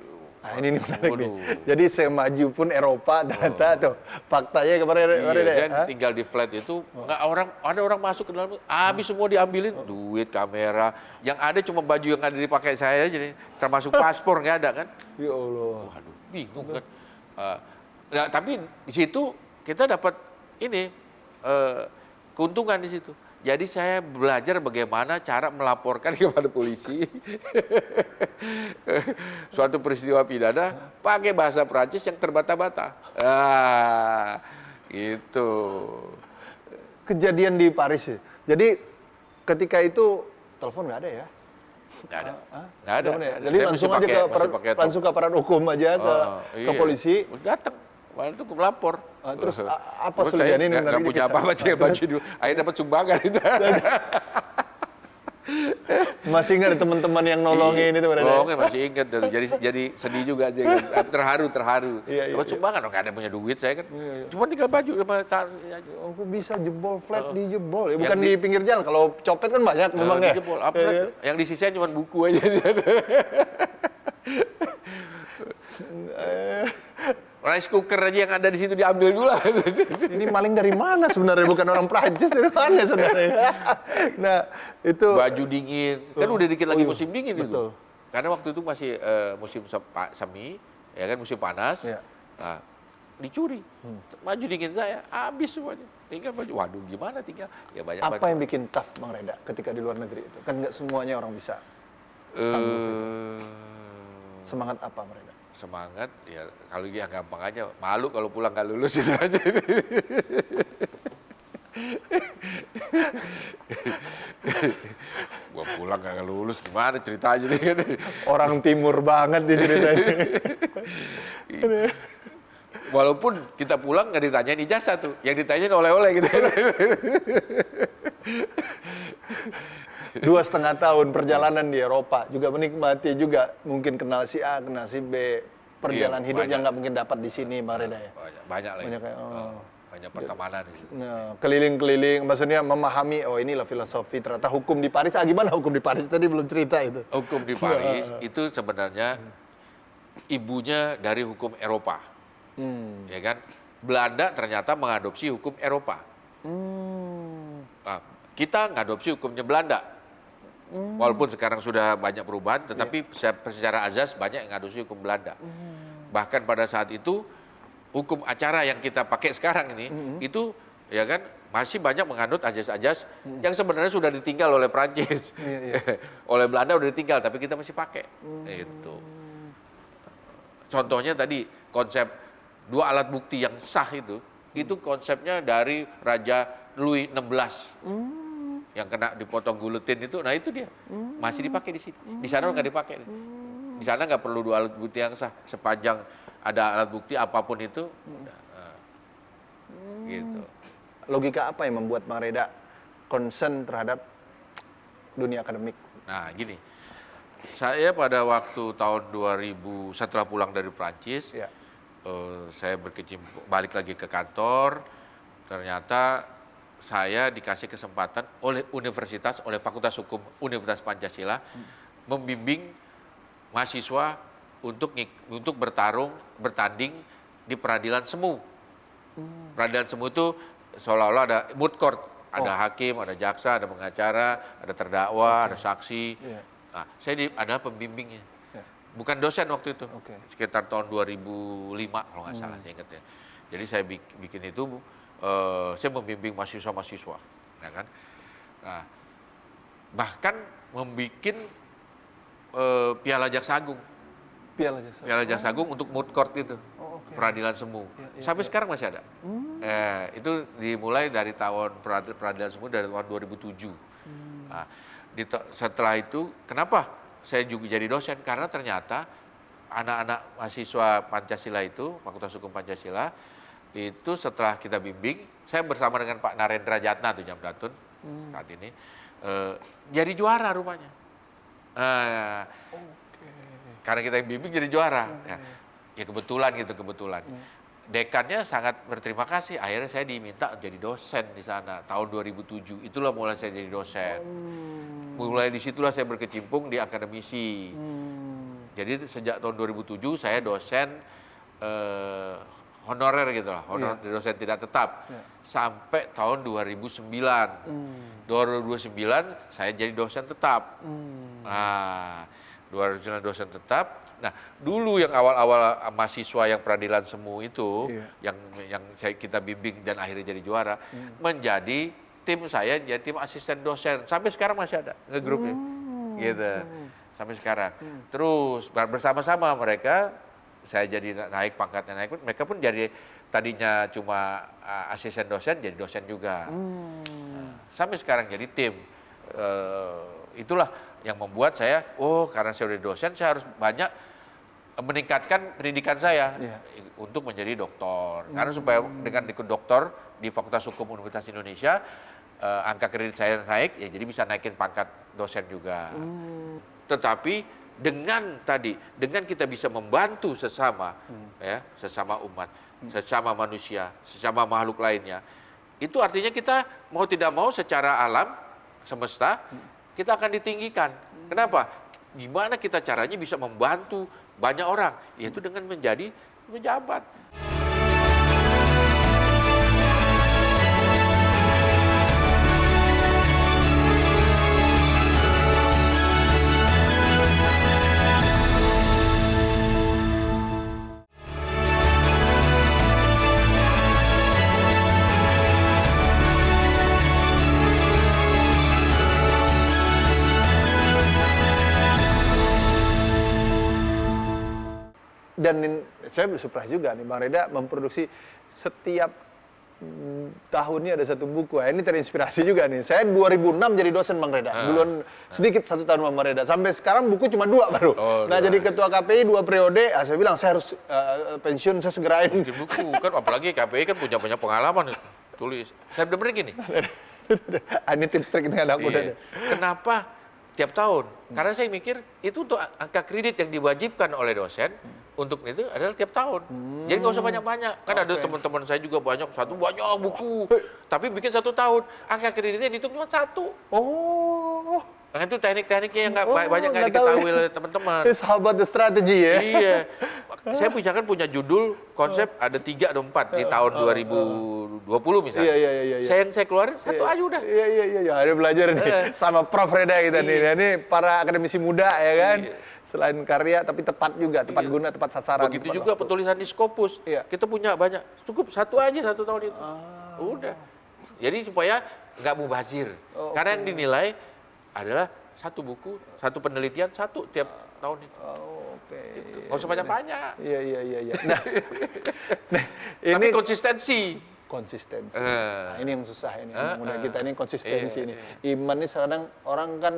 Nah ini menarik nih. Waduh. Jadi saya maju pun Eropa ternyata tuh faktanya kemarin Iya, deh. saya tinggal di flat itu, nggak ada orang masuk ke dalam, habis semua diambilin, duit, kamera, yang ada cuma baju yang ada dipakai saya, jadi termasuk paspor nggak ada kan. Ya Allah. Waduh, bingung kan. Nah, tapi di situ kita dapat ini keuntungan di situ. Jadi saya belajar bagaimana cara melaporkan kepada polisi suatu peristiwa pidana pakai bahasa Prancis yang terbata-bata. Gitu. Kejadian di Paris. Jadi ketika itu telepon nggak ada ya? Nggak ada. Nggak ada. Mana ya? Jadi Saya langsung mesti aja pakai langsung ke aparat hukum aja ke iya. polisi. Datang. Waktu itu melapor. Terus apa Terus solusinya saya ini? nggak punya apa-apa, cuma baju dulu. Akhirnya dapat sumbangan itu. Masih ingat teman-teman yang nolongin itu? Nolongin masih ingat. Jadi sedih juga aja. Kan. Terharu. Iya, Dapat sumbangan, nggak ada punya duit saya kan. Cuma tinggal baju sama Aku bisa jebol flat dijebol. Ya, bukan di pinggir jalan. Kalau copet kan banyak memang ya. dijebol. Yang disisikan cuma buku aja. Rice cooker aja yang ada di situ diambil dulu. Ini maling dari mana sebenarnya? Bukan orang Prancis, dari mana sebenarnya? Nah, itu Baju dingin. Kan udah dikit lagi musim dingin itu. betul. Karena waktu itu masih musim semi, ya kan musim panas. Iya. Nah, dicuri. Baju dingin saya habis semuanya. Tinggal baju. Waduh, gimana tinggal? Ya banyak apa yang bikin tough Bang Reda ketika di luar negeri itu? Kan nggak semuanya orang bisa. Semangat apa Bang Reda? Semangat, ya kalau yang gampang aja. Malu kalau pulang nggak lulus itu aja. Gua pulang nggak lulus, gimana ceritanya nih kan? Orang timur banget dia ceritanya. Walaupun kita pulang nggak ditanyain ijazah tuh, yang ditanyain oleh-oleh gitu. 2,5 tahun perjalanan di Eropa juga menikmati juga mungkin kenal si A, kenal si B, perjalanan Iya, hidup banyak. yang nggak mungkin dapat di sini Bang Reda ya. Banyak lah. Banyak itu. ya, oh. Banyak pertemanan di situ. Nah, keliling-keliling, maksudnya memahami, oh inilah filosofi, ternyata hukum di Paris. Gimana hukum di Paris? Tadi belum cerita itu. Hukum di Paris itu sebenarnya ibunya dari hukum Eropa. Ya kan? Belanda ternyata mengadopsi hukum Eropa. Nah, kita ngadopsi hukumnya Belanda. Walaupun sekarang sudah banyak perubahan, tetapi secara azas banyak yang ngadopsi hukum Belanda. Bahkan pada saat itu hukum acara yang kita pakai sekarang ini itu ya kan masih banyak menganut ajas-ajas yang sebenarnya sudah ditinggal oleh Prancis. Oleh Belanda sudah ditinggal, tapi kita masih pakai. Itu. Contohnya tadi konsep 2 alat bukti yang sah itu konsepnya dari Raja Louis XVI. yang kena dipotong guletin itu, nah itu dia masih dipakai di sini. Di sana nggak dipakai. Di sana nggak perlu 2 alat bukti yang sah, sepanjang ada alat bukti apapun itu. Udah. Nah, gitu. Logika apa yang membuat Bang Reda concern terhadap dunia akademik? Nah gini, saya pada waktu tahun 2000 setelah pulang dari Prancis, Ya. saya berkecimpung balik lagi ke kantor, ternyata saya dikasih kesempatan oleh Fakultas Hukum Universitas Pancasila membimbing mahasiswa untuk bertanding di peradilan semu. Peradilan semu itu seolah-olah ada moot court, ada hakim, ada jaksa, ada pengacara, ada terdakwa, ada saksi. Iya. Nah, saya adalah pembimbingnya. Ya. Bukan dosen waktu itu, Oke. sekitar tahun 2005 kalau nggak salah, saya ingat ya. Jadi saya bikin itu, saya membimbing mahasiswa-mahasiswa, ya kan. Nah, bahkan membikin Piala Jaksa Agung, Piala Jaksa Agung untuk moot court itu, peradilan semu. Sampai sekarang masih ada. Itu dimulai dari tahun peradilan semu dari tahun 2007. Nah, setelah itu, kenapa saya juga jadi dosen? Karena ternyata anak-anak mahasiswa Pancasila itu, Fakultas Hukum Pancasila, itu setelah kita bimbing, saya bersama dengan Pak Narendra Jatna tuh Jamdatun saat ini, jadi juara rupanya. Karena kita yang bimbing jadi juara. Ya kebetulan gitu, kebetulan. Dekannya sangat berterima kasih, akhirnya saya diminta jadi dosen di sana tahun 2007. Itulah mulai saya jadi dosen. Mulai disitulah saya berkecimpung di akademisi. Jadi sejak tahun 2007 saya dosen honorer gitu lah, dosen tidak tetap. Sampai tahun 2009. 2009 saya jadi dosen tetap. Nah, 2009 dosen tetap. Nah, dulu yang awal-awal mahasiswa yang peradilan semu itu, yang kita bimbing dan akhirnya jadi juara, menjadi tim saya, jadi tim asisten dosen. Sampai sekarang masih ada ngegrupnya, gitu. Sampai sekarang. Terus bersama-sama mereka, saya jadi naik pangkatnya, mereka pun jadi tadinya cuma asisten dosen, jadi dosen juga. Nah, sampai sekarang jadi tim. Itulah yang membuat saya, karena saya udah dosen, saya harus banyak meningkatkan pendidikan saya untuk menjadi doktor. Karena supaya dengan ikut doktor di Fakultas Hukum Universitas Indonesia, angka kredit saya naik, ya jadi bisa naikin pangkat dosen juga. Tetapi dengan kita bisa membantu sesama, sesama umat, sesama manusia, sesama makhluk lainnya, itu artinya kita mau tidak mau secara alam semesta kita akan ditinggikan. Kenapa? Gimana kita caranya bisa membantu banyak orang, yaitu dengan menjadi pejabat. Dan saya surprise juga nih, Bang Reda memproduksi setiap tahunnya ada satu buku. Ini terinspirasi juga nih. Saya 2006 jadi dosen Bang Reda. Duluan sedikit 1 tahun sama Bang Reda. Sampai sekarang buku cuma 2 baru. Jadi ketua KPI 2 periode. Saya bilang saya harus pensiun, saya segerain. Bikin buku kan, apalagi KPI kan punya banyak pengalaman. Tulis. Saya bener-bener gini. Ini tips trik dengan aku. Kenapa tiap tahun? Karena saya mikir itu untuk angka kredit yang diwajibkan oleh dosen. Untuk itu adalah tiap tahun. Jadi nggak usah banyak-banyak. Kan ada teman-teman saya juga banyak buku. Tapi bikin 1 tahun. Angka kreditnya dihitung cuma 1. Nah, itu teknik-tekniknya yang banyak nggak diketahui oleh teman-teman. It's how about the strategy ya? Iya. Saya punya judul konsep ada 3 atau 4 di tahun 2020 misalnya. Iya. Saya keluarin 1 aja udah. Iya. Ada belajar nih sama Prof Reda kita nih. Ini para akademisi muda ya kan. Selain karya tapi tepat juga, tepat guna, tepat sasaran. Begitu juga penulisan di Scopus. Kita punya banyak. Cukup 1 aja 1 tahun itu. Udah. Jadi supaya nggak mubazir. Karena yang dinilai adalah 1 buku, 1 penelitian, 1 tiap tahun itu. Nggak usah banyak-banyak. Iya. Nah, Tapi konsistensi. konsistensi. Nah, ini yang susah ini. Mudah kita ini konsistensi ini. Iman ini kadang orang kan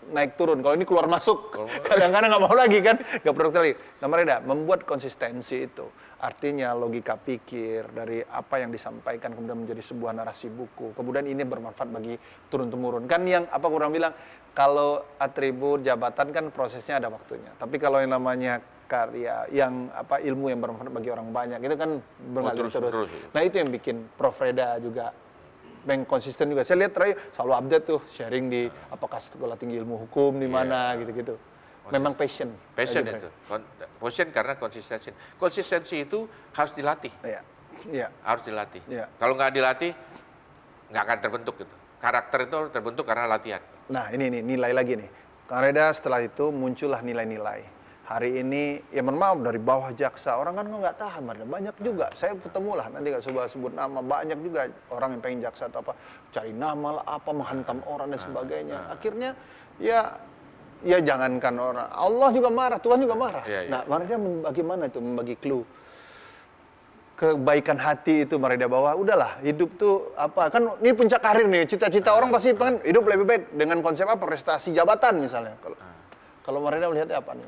naik turun. Kalau ini keluar masuk, kadang-kadang nggak mau lagi kan, nggak produktif lagi. Nah, mereka membuat konsistensi itu. Artinya logika pikir dari apa yang disampaikan kemudian menjadi sebuah narasi buku. Kemudian ini bermanfaat bagi turun-temurun. Kan yang apa kurang bilang, kalau atribut jabatan kan prosesnya ada waktunya. Tapi kalau yang namanya karya, yang apa ilmu yang bermanfaat bagi orang banyak, itu kan mengalir terus. Nah, itu yang bikin Prof. Reda juga yang konsisten juga. Saya lihat terakhir selalu update tuh, sharing di apakah sekolah tinggi ilmu hukum di mana gitu-gitu. Memang passion itu. Passion karena konsistensi. Konsistensi itu harus dilatih. Iya. Harus dilatih. Iya. Kalau nggak dilatih, nggak akan terbentuk gitu. Karakter itu terbentuk karena latihan. Nah, ini nilai lagi nih. Kang Reda setelah itu muncullah nilai-nilai. Hari ini, ya mohon maaf, dari bawah jaksa, orang kan nggak tahan, banyak juga. Saya ketemu lah, nanti nggak sebut nama, banyak juga orang yang pengen jaksa atau apa, cari nama lah, apa, menghantam orang dan sebagainya. Akhirnya, ya jangankan orang, Allah juga marah, Tuhan juga marah. Nah, mereka bagaimana itu, membagi clue. Kebaikan hati itu mereka bawa, udahlah, hidup tuh apa, kan ini puncak karir nih, cita-cita orang pasti pengen hidup lebih baik dengan konsep apa, prestasi jabatan misalnya. Kalau Marida melihatnya apa nih?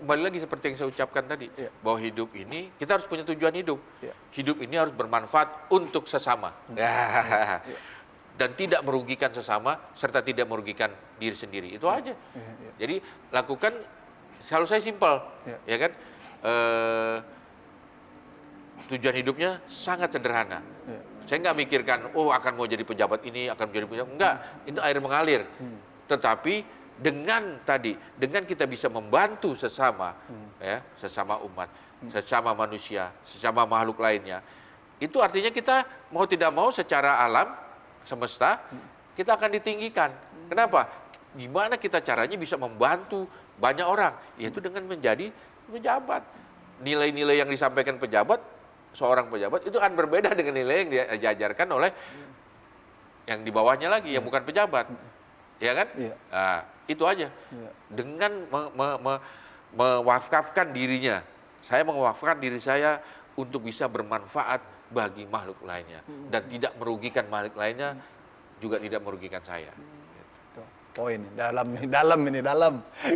Kembali lagi seperti yang saya ucapkan tadi, bahwa hidup ini, kita harus punya tujuan hidup. Hidup ini harus bermanfaat untuk sesama. Dan tidak merugikan sesama, serta tidak merugikan diri sendiri. Itu aja. Jadi, lakukan, kalau saya simpel, ya kan? Tujuan hidupnya sangat sederhana. Saya nggak mikirkan, akan mau jadi pejabat ini, akan menjadi pejabat. Enggak, itu air mengalir. Tetapi, dengan kita bisa membantu sesama, sesama umat, sesama manusia, sesama makhluk lainnya, itu artinya kita mau tidak mau secara alam semesta kita akan ditinggikan. Kenapa? Gimana kita caranya bisa membantu banyak orang? Yaitu dengan menjadi pejabat. Nilai-nilai yang disampaikan pejabat, seorang pejabat itu akan berbeda dengan nilai yang diajarkan oleh yang di bawahnya lagi, yang bukan pejabat. Ya kan? Nah, itu aja. Dengan mewakafkan dirinya, saya mewakafkan diri saya untuk bisa bermanfaat bagi makhluk lainnya dan tidak merugikan makhluk lainnya, juga tidak merugikan saya. Poin dalam.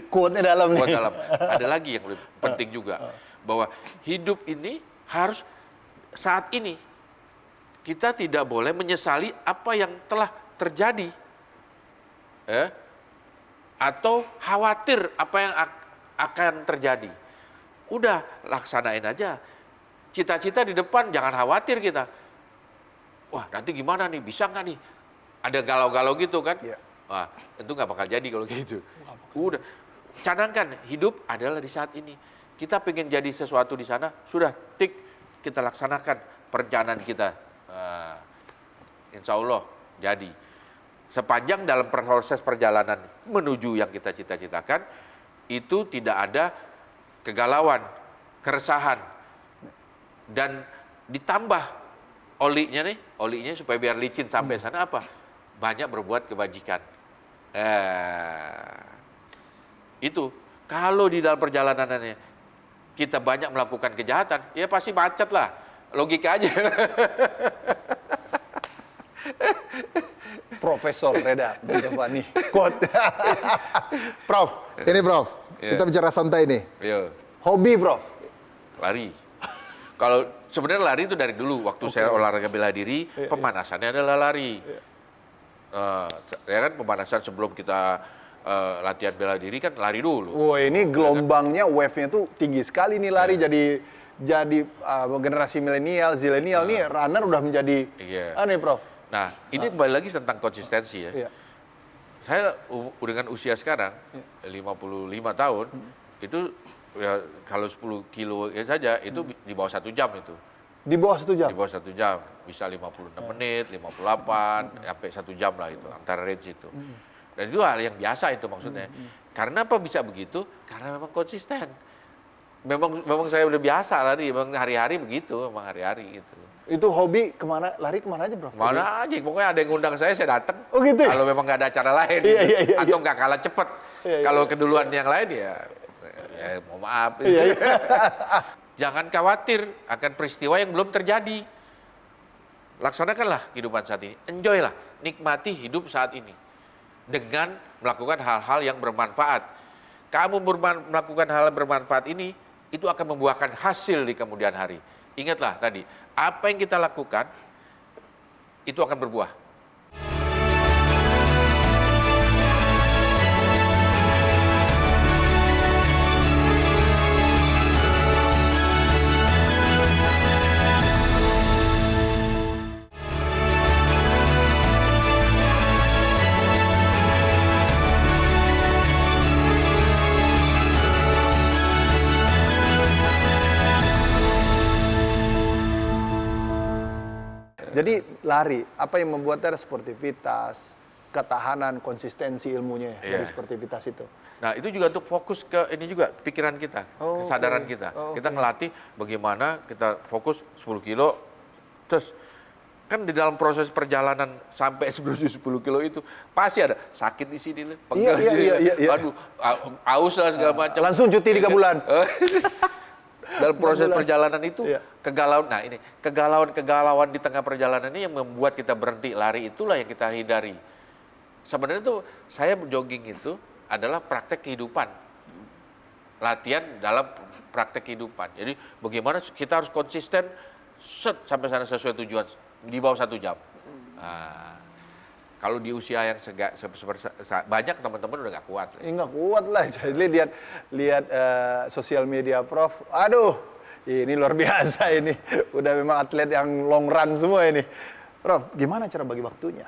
Quote-nya dalam nih. Dalam. Ada lagi yang lebih penting juga, bahwa hidup ini harus saat ini kita tidak boleh menyesali apa yang telah terjadi. Atau khawatir apa yang akan terjadi. Udah, laksanain aja. Cita-cita di depan, jangan khawatir kita. Wah, nanti gimana nih, bisa nggak nih? Ada galau-galau gitu kan? Wah, itu nggak bakal jadi kalau gitu. Udah, canangkan, hidup adalah di saat ini. Kita pengen jadi sesuatu di sana, sudah, tik, kita laksanakan perencanaan kita. Insya Allah, jadi. Sepanjang dalam proses perjalanan menuju yang kita cita-citakan, itu tidak ada kegalauan, keresahan. Dan ditambah olinya supaya biar licin sampai sana apa? Banyak berbuat kebajikan. Itu, kalau di dalam perjalanannya kita banyak melakukan kejahatan, ya pasti macet lah. Logika aja. Profesor Reda Benjavani. Quote. Prof, ini Prof. Kita bicara santai nih. Hobi, Prof. Lari. Kalau sebenarnya lari itu dari dulu. Waktu saya olahraga bela diri, pemanasannya adalah lari. Ya kan, pemanasan sebelum kita latihan bela diri kan lari dulu. Wah, ini gelombangnya, wave-nya tuh tinggi sekali nih lari. Jadi generasi milenial, zilenial nih runner udah menjadi aneh, Prof. Nah, ini kembali lagi tentang konsistensi ya. Saya dengan usia sekarang, 55 tahun, itu ya, kalau 10 kilo saja, itu di bawah 1 jam itu. Di bawah 1 jam? Di bawah 1 jam. Bisa 56 menit, 58, sampai 1 jam lah itu, antara range itu. Dan itu hal yang biasa itu maksudnya. Karena apa bisa begitu? Karena memang konsisten. Memang saya udah biasa lari, memang hari-hari begitu, memang hari-hari gitu. Itu hobi kemana, lari kemana aja, Bro? Mana aja, pokoknya ada yang ngundang saya datang. Oh gitu ya? Kalau memang nggak ada acara lain, atau nggak kalah cepet. Kalau keduluan yang lain ya mau maaf. Jangan khawatir akan peristiwa yang belum terjadi. laksanakanlah kehidupan saat ini, enjoy lah, nikmati hidup saat ini dengan melakukan hal-hal yang bermanfaat. Kamu melakukan hal yang bermanfaat ini, itu akan membuahkan hasil di kemudian hari. Ingatlah tadi, apa yang kita lakukan, itu akan berbuah. Jadi lari, apa yang membuatnya sportivitas, ketahanan, konsistensi ilmunya dari sportivitas itu. Nah, itu juga untuk fokus ke ini juga pikiran kita, kesadaran kita. Kita ngelatih bagaimana kita fokus 10 kilo, terus kan di dalam proses perjalanan sampai 10 kilo itu pasti ada sakit di sini, pegel di sini, aduh, aus lah segala macam. Langsung cuti 3 bulan. Dalam proses perjalanan itu kegalauan. Nah, ini kegalauan di tengah perjalanan ini yang membuat kita berhenti lari, itulah yang kita hindari. Sebenarnya tuh saya jogging itu adalah praktek kehidupan. Latihan dalam praktek kehidupan. Jadi bagaimana kita harus konsisten sampai sana sesuai tujuan di bawah 1 jam. Nah, kalau di usia yang banyak teman-teman udah nggak kuat. Nggak kuat lah. Jadi lihat sosial media Prof. Aduh, ini luar biasa ini. Udah memang atlet yang long run semua ini. Prof, gimana cara bagi waktunya?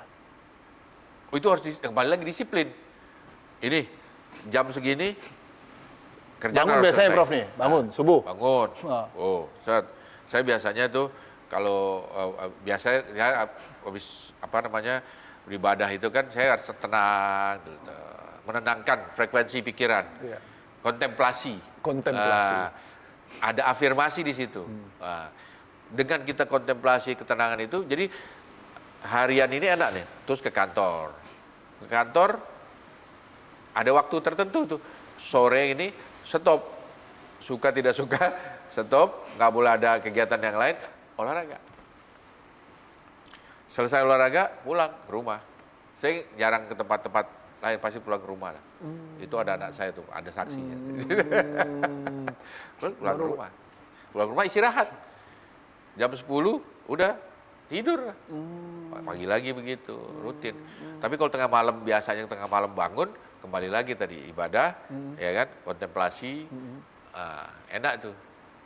Itu harus kembali lagi disiplin. Ini jam segini kerjaan Bangun harus biasanya selesai. Prof nih, bangun subuh. Bangun. Ah. Saya biasanya tuh kalau biasanya ya, habis beribadah itu kan saya harus tenang, gitu. Menenangkan frekuensi pikiran, kontemplasi. Ada afirmasi di situ. Dengan kita kontemplasi ketenangan itu, jadi harian ini enak nih, terus ke kantor. Ke kantor ada waktu tertentu tuh, sore ini stop, suka tidak suka stop, nggak boleh ada kegiatan yang lain, olahraga. Selesai olahraga, pulang ke rumah. Saya jarang ke tempat-tempat lain, pasti pulang ke rumah. Itu ada anak saya tuh, ada saksinya. Pulang ke rumah. Pulang ke rumah istirahat. Jam 10 udah tidur. Pagi lagi begitu, rutin. Tapi kalau tengah malam, biasanya tengah malam bangun, kembali lagi tadi ibadah, ya kan, kontemplasi, enak tuh.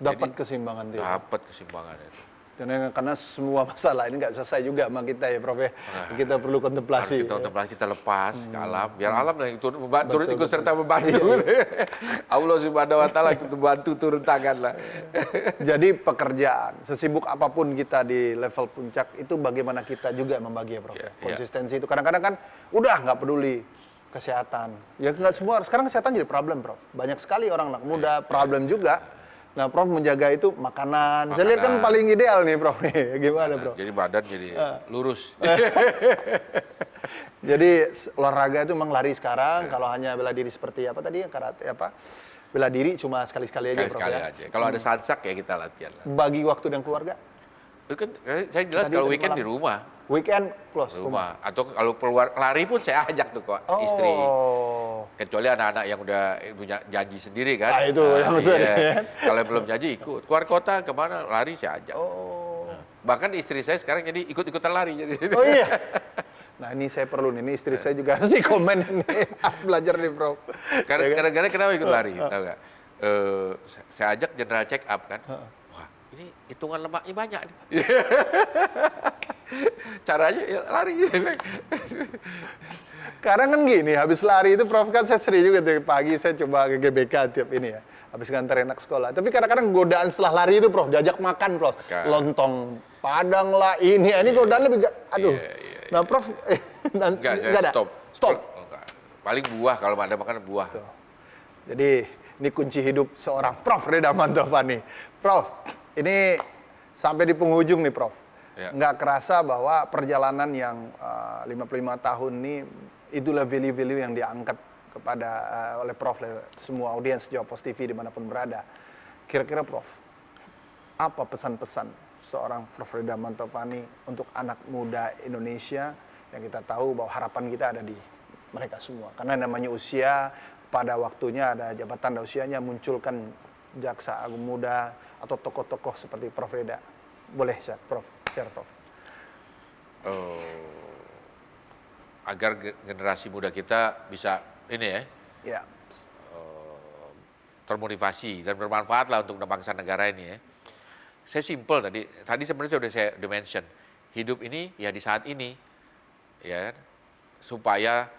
Dapat keseimbangan dia. Dapat keseimbangan itu. Karena semua masalah ini nggak selesai juga sama kita ya Prof ya. Kita perlu kontemplasi. Kita kontemplasi, kita lepas ke alam, biar alam yang turun ikut serta membantu. Allah Subhanahu wa taala ikut membantu, turun tangan lah. Jadi pekerjaan, sesibuk apapun kita di level puncak, itu bagaimana kita juga membagi ya Prof. Konsistensi itu kadang-kadang kan udah nggak peduli kesehatan. Ya nggak semua, sekarang kesehatan jadi problem Prof. Banyak sekali orang anak muda problem juga. Nah, Prof menjaga itu makanan. Saya lihat kan paling ideal nih, Prof. Nih. Gimana, Prof? Jadi badan jadi lurus. Jadi olahraga itu memang lari sekarang. Kalau hanya bela diri seperti apa tadi, karate apa? Bela diri cuma sekali-sekali aja, Prof. Sekali aja. Kalau ada sansak ya kita latihan lah. Bagi waktu dan keluarga? Itu kan saya jelas kalau weekend di rumah. Weekend close Rumah. Atau kalau keluar lari pun saya ajak tuh kok istri. Kecuali anak-anak yang udah punya janji sendiri kan. Itu yang maksudnya. Kalau yang belum janji ikut. Keluar kota kemana lari saya ajak. Bahkan istri saya sekarang jadi ikut-ikutan lari. Jadi. Oh iya. Nah ini saya perlu nih, istri saya juga harus komen nih. Belajar nih Prof. Kadang-kadang kenapa ikut lari? Tahu nggak? Saya ajak general check up kan. Wah ini hitungan lemaknya banyak nih. Caranya ya lari. Karena kan gini, habis lari itu Prof kan saya sering juga tuh pagi saya coba ke GBK tiap ini ya. Habis nganter anak sekolah. Tapi kadang-kadang godaan setelah lari itu Prof, diajak makan Prof. Lontong Padang lah ini godaan lebih aduh. Nah Prof enggak ada. Stop. Enggak. Paling buah kalau ada makan buah. Tuh. Jadi ini kunci hidup seorang Prof Reda Mantopani. Prof, ini sampai di penghujung nih Prof. Nggak kerasa bahwa perjalanan yang 55 tahun ini itulah value-value yang diangkat kepada oleh Prof semua audiens Jawa Post TV dimanapun berada. Kira-kira Prof, apa pesan-pesan seorang Prof. Reda Mantovani untuk anak muda Indonesia yang kita tahu bahwa harapan kita ada di mereka semua. Karena namanya usia, pada waktunya ada jabatan dan usianya munculkan jaksa agung muda atau tokoh-tokoh seperti Prof. Reda. Boleh share, Prof. Agar generasi muda kita bisa ini ya, Ya, termotivasi dan bermanfaat lah untuk bangsa negara ini ya. Saya simple tadi sebenarnya sudah saya mention, hidup ini ya di saat ini, ya supaya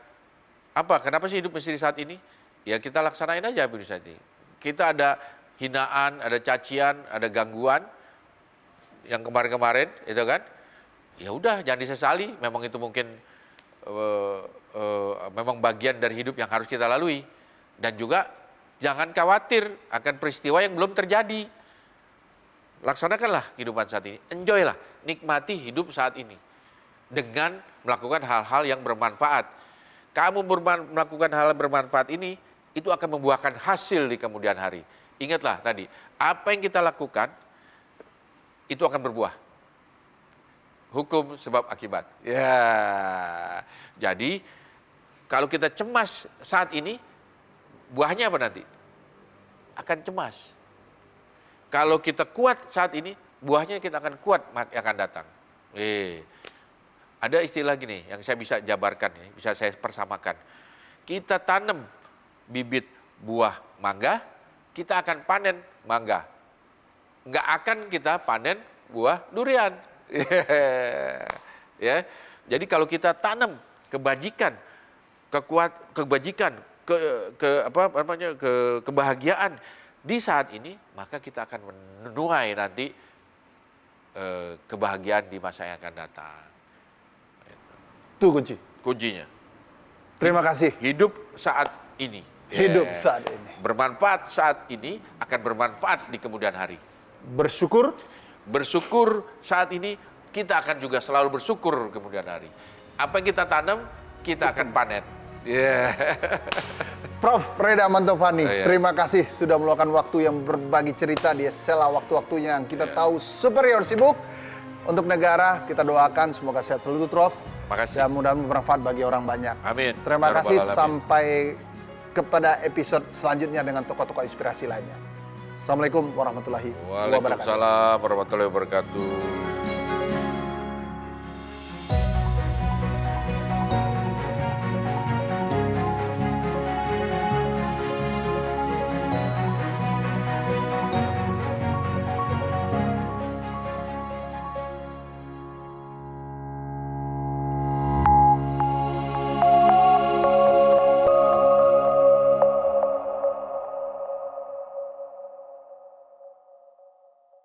apa? Kenapa sih hidup mesti di saat ini? Ya kita laksanain aja di saat ini. Kita ada hinaan, ada cacian, ada gangguan yang kemarin-kemarin, itu kan? Ya udah, jangan disesali. Memang itu mungkin memang bagian dari hidup yang harus kita lalui. Dan juga jangan khawatir akan peristiwa yang belum terjadi. Laksanakanlah kehidupan saat ini, enjoy lah, nikmati hidup saat ini dengan melakukan hal-hal yang bermanfaat. Kamu melakukan hal yang bermanfaat ini, itu akan membuahkan hasil di kemudian hari. Ingatlah tadi, apa yang kita lakukan, itu akan berbuah. Hukum sebab akibat. Ya, jadi kalau kita cemas saat ini, buahnya apa nanti? Akan cemas. Kalau kita kuat saat ini, buahnya kita akan kuat yang akan datang. Ada istilah gini yang saya bisa jabarkan, bisa saya persamakan. Kita tanam bibit buah mangga, kita akan panen mangga. Nggak akan kita panen buah durian. Ya. Jadi kalau kita tanam kebajikan, kebahagiaan di saat ini, maka kita akan menuai nanti kebahagiaan di masa yang akan datang. itu kunci. Kuncinya. Terima kasih. Hidup saat ini. Hidup saat ini. Bermanfaat saat ini akan bermanfaat di kemudian hari. Bersyukur. Bersyukur saat ini, kita akan juga selalu bersyukur kemudian hari. Apa yang kita tanam, kita akan panen. Prof. Reda Mantovani, Iya. terima kasih sudah meluangkan waktu yang berbagi cerita di sela waktu-waktunya yang kita tahu superior sibuk. Untuk negara, kita doakan semoga sehat selalu, Prof. Makasih. Dan mudah-mudahan bermanfaat bagi orang banyak. Amin. Terima Ya kasih, Rabbal Alamin. sampai kepada episode selanjutnya dengan tokoh-tokoh inspirasi lainnya. Assalamualaikum warahmatullahi wabarakatuh. Waalaikumsalam warahmatullahi wabarakatuh.